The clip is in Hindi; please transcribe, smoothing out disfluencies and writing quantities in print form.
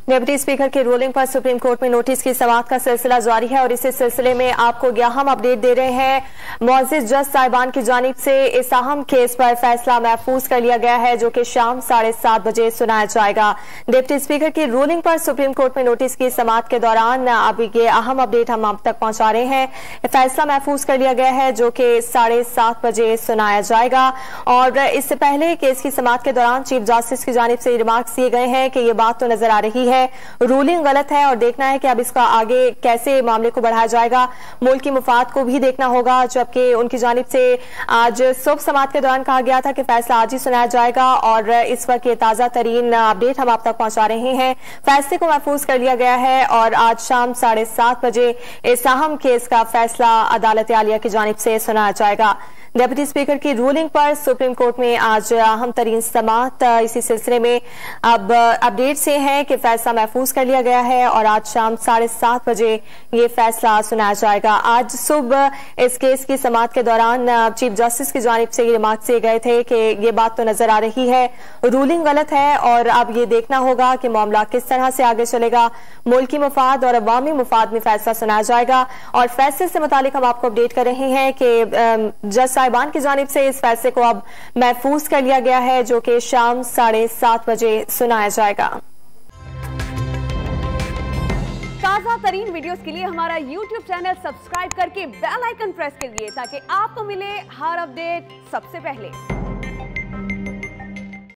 डिप्टी स्पीकर की रूलिंग पर सुप्रीम कोर्ट में नोटिस की समाअत का सिलसिला जारी है और इसी सिलसिले में आपको अहम अपडेट दे रहे हैं। मुअज़्ज़िज़ जज साहिबान की जानिब से इस अहम केस पर फैसला महफूज कर लिया गया है जो कि शाम 7:30 बजे सुनाया जाएगा। डिप्टी स्पीकर की रूलिंग पर सुप्रीम कोर्ट में नोटिस की समाअत के दौरान अब ये अहम अपडेट हम आप तक पहुंचा रहे हैं। फैसला महफूज कर लिया गया है जो कि 7:30 बजे सुनाया जाएगा। और इससे पहले केस की समाअत के दौरान चीफ जस्टिस की जानिब से रिमार्क्स दिए गए हैं कि ये बात तो नजर आ रही है रूलिंग गलत है और देखना है कि अब इसका आगे कैसे मामले को बढ़ाया जाएगा। मुल्क की मुफाद को भी देखना होगा, जबकि उनकी जानिब से आज सुबह समाअत के दौरान कहा गया था कि फैसला आज ही सुनाया जाएगा और इस वक्त ये ताजा तरीन अपडेट हम आप तक पहुंचा रहे हैं। फैसले को महफूज कर लिया गया है और आज शाम 7:30 बजे इस अहम केस का फैसला अदालत आलिया की जानिब से सुनाया जाएगा। डिप्टी स्पीकर की रूलिंग पर सुप्रीम कोर्ट में आज अहम तरीन समाअत इसी सिलसिले में अब अपडेट से है कि फैसला महफूज कर लिया गया है और आज शाम 7:30 बजे ये फैसला सुनाया जाएगा। आज सुबह इस केस की समाअत के दौरान चीफ जस्टिस की जानिब से ये रिमार्क दिए गए थे कि ये बात तो नजर आ रही है रूलिंग गलत है और अब ये देखना होगा कि मामला किस तरह से आगे चलेगा। मुल्की मुफाद और अवामी मुफाद में फैसला सुनाया जाएगा और फैसले से मुतालिक हम आपको अपडेट कर रहे हैं कि जज साहिबान की जानिब से इस फैसले को अब महफूज कर लिया गया है जो कि शाम 7:30 बजे सुनाया जाएगा। ताजा तरीन वीडियोस के लिए हमारा YouTube चैनल सब्सक्राइब करके बेल आइकन प्रेस करिए ताकि आपको मिले हर अपडेट सबसे पहले।